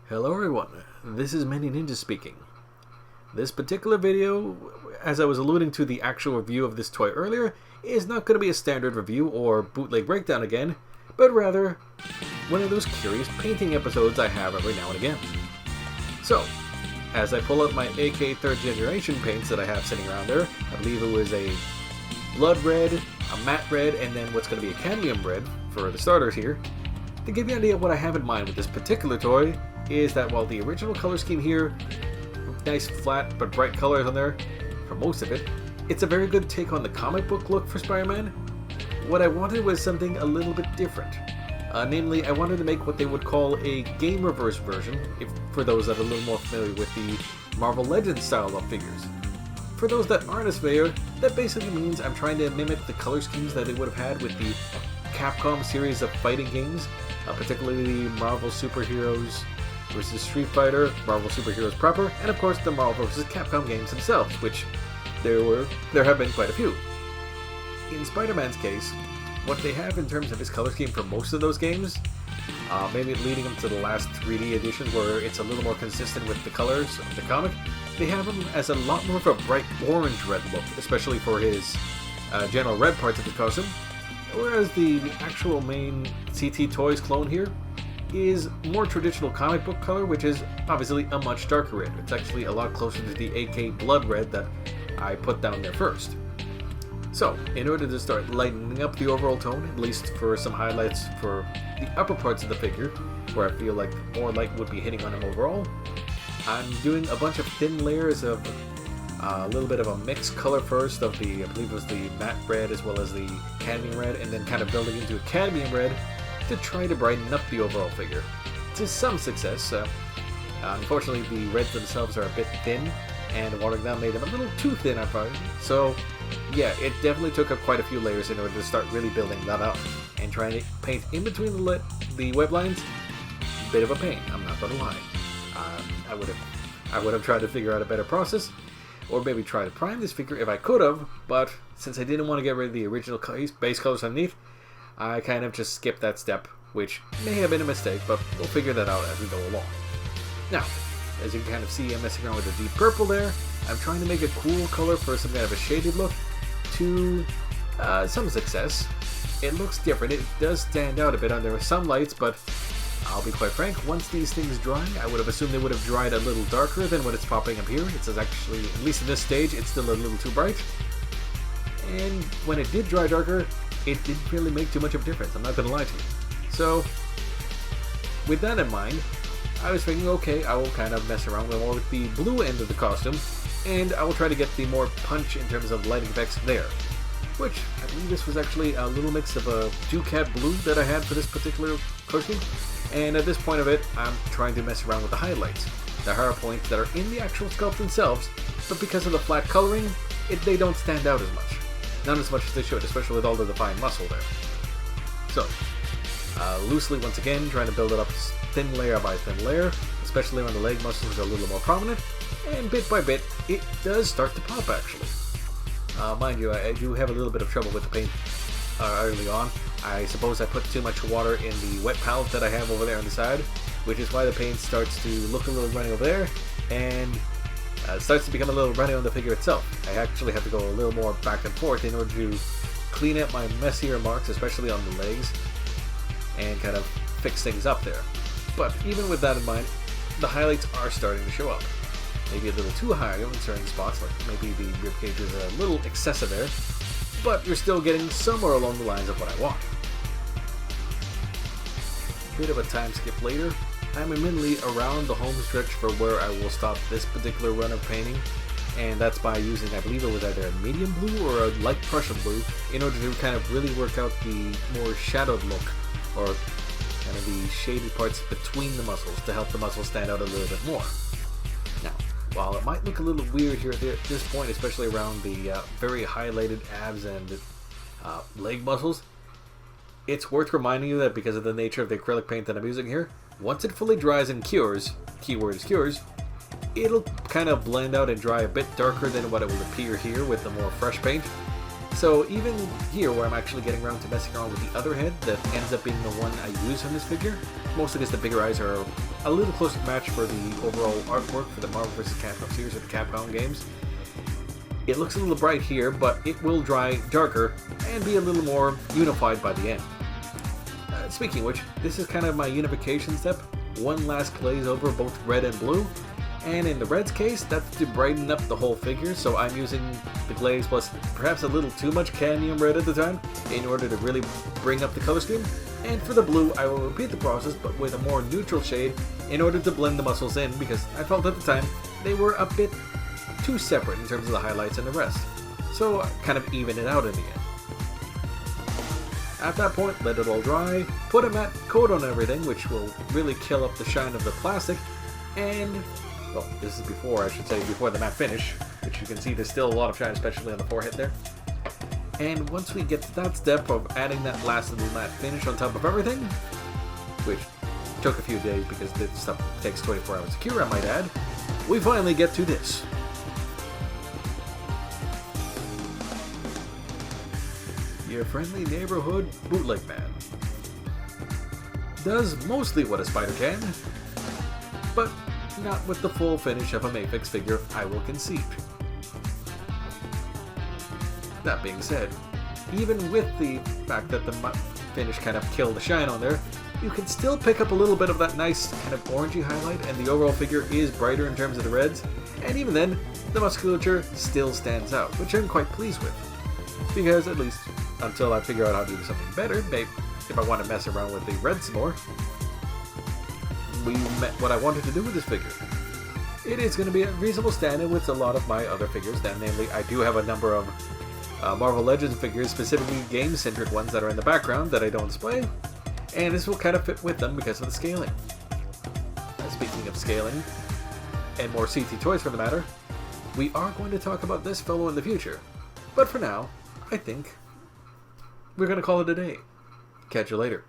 Hello everyone, this is Many Ninja speaking. This particular video, as I was alluding to the actual review of this toy earlier, is not going to be a standard review or bootleg breakdown again, but rather one of those curious painting episodes I have every now and again. So, as I pull up my AK 3rd generation paints that I have sitting around there, I believe it was a blood red, a matte red, and then what's going to be a cadmium red for the starters here. To give you an idea of what I have in mind with this particular toy is that while the original color scheme here, nice flat but bright colors on there for most of it, it's a very good take on the comic book look for Spider-Man. What I wanted was something a little bit different. Namely, I wanted to make what they would call a Gamerverse version, for those that are a little more familiar with the Marvel Legends style of figures. For those that aren't as familiar, that basically means I'm trying to mimic the color schemes that they would have had with the Capcom series of fighting games, particularly Marvel Superheroes vs. Street Fighter, Marvel Superheroes proper, and of course the Marvel vs. Capcom games themselves, which there have been quite a few. In Spider-Man's case, what they have in terms of his color scheme for most of those games, maybe leading them to the last 3D editions where it's a little more consistent with the colors of the comic, they have him as a lot more of a bright orange red look, especially for his general red parts of the costume, whereas the actual main CT Toys clone here is more traditional comic book color, which is obviously a much darker red. It's actually a lot closer to the AK blood red that I put down there first. So, in order to start lightening up the overall tone, at least for some highlights for the upper parts of the figure, where I feel like more light would be hitting on him overall, I'm doing a bunch of thin layers of a little bit of a mixed color first of the, I believe it was the matte red as well as the cadmium red, and then kind of building into a cadmium red to try to brighten up the overall figure. To some success. Unfortunately, the reds themselves are a bit thin, and watering down made them a little too thin, I find. So, yeah, it definitely took up quite a few layers in order to start really building that up. And trying to paint in between the web lines, bit of a pain, I'm not gonna lie. I would have tried to figure out a better process, or maybe try to prime this figure if I could have, but since I didn't want to get rid of the original base colors underneath, I kind of just skipped that step, which may have been a mistake, but we'll figure that out as we go along. Now, as you can kind of see, I'm messing around with the deep purple there. I'm trying to make a cool color for some kind of a shaded look to some success. It looks different. It does stand out a bit under some lights, but I'll be quite frank, once these things dry, I would have assumed they would have dried a little darker than what it's popping up here. It's actually, at least in this stage, it's still a little too bright. And when it did dry darker, it didn't really make too much of a difference, I'm not going to lie to you. So, with that in mind, I was thinking, okay, I will kind of mess around more with the blue end of the costume, and I will try to get the more punch in terms of lighting effects there. Which, I believe this was actually a little mix of a Ducat blue that I had for this particular costume, and at this point of it, I'm trying to mess around with the highlights. The higher points that are in the actual sculpt themselves, but because of the flat coloring, they don't stand out as much. Not as much as they should, especially with all the defined muscle there. So, loosely once again, trying to build it up thin layer by thin layer, especially when the leg muscles are a little more prominent, and bit by bit, it does start to pop actually. Mind you, I do have a little bit of trouble with the paint early on. I suppose I put too much water in the wet palette that I have over there on the side, which is why the paint starts to look a little runny over there, and starts to become a little runny on the figure itself. I actually have to go a little more back and forth in order to clean up my messier marks, especially on the legs, and kind of fix things up there. But even with that in mind, the highlights are starting to show up. Maybe a little too high in certain spots, like maybe the ribcage is a little excessive there, but you're still getting somewhere along the lines of what I want. Bit of a time skip later. I'm immediately around the home stretch for where I will stop this particular run of painting, and that's by using, I believe it was either a medium blue or a light Prussian blue, in order to kind of really work out the more shadowed look, or kind of the shaded parts between the muscles to help the muscles stand out a little bit more. Now, while it might look a little weird here at this point, especially around the very highlighted abs and leg muscles, it's worth reminding you that because of the nature of the acrylic paint that I'm using here, once it fully dries and cures, keyword is cures, it'll kind of blend out and dry a bit darker than what it will appear here with the more fresh paint. So even here, where I'm actually getting around to messing around with the other head that ends up being the one I use on this figure, mostly because the bigger eyes are a little closer match for the overall artwork for the Marvel vs. Capcom series of the Capcom games. It looks a little bright here, but it will dry darker and be a little more unified by the end. Speaking of which, this is kind of my unification step. One last glaze over both red and blue, and in the red's case, that's to brighten up the whole figure, so I'm using the glaze plus perhaps a little too much cadmium red at the time in order to really bring up the color scheme. And for the blue, I will repeat the process but with a more neutral shade in order to blend the muscles in, because I felt at the time they were a bit too separate in terms of the highlights and the rest. So kind of even it out in the end. At that point, let it all dry, put a matte coat on everything, which will really kill up the shine of the plastic, and, well, this is before, I should say, before the matte finish, which you can see there's still a lot of shine, especially on the forehead there. And once we get to that step of adding that last little matte finish on top of everything, which took a few days because this stuff takes 24 hours to cure, I might add, we finally get to this. Your friendly neighborhood bootleg man. Does mostly what a spider can, but not with the full finish of a Mafex figure, I will concede. That being said, even with the fact that the finish kind of killed the shine on there, you can still pick up a little bit of that nice kind of orangey highlight, and the overall figure is brighter in terms of the reds, and even then, the musculature still stands out, which I'm quite pleased with. Because at least until I figure out how to do something better, maybe if I want to mess around with the reds more, we met what I wanted to do with this figure. It is going to be a reasonable stand-in with a lot of my other figures, then namely I do have a number of Marvel Legends figures, specifically game-centric ones that are in the background that I don't display, and this will kind of fit with them because of the scaling. Speaking of scaling, and more CT toys for the matter, we are going to talk about this fellow in the future, but for now, I think we're going to call it a day. Catch you later.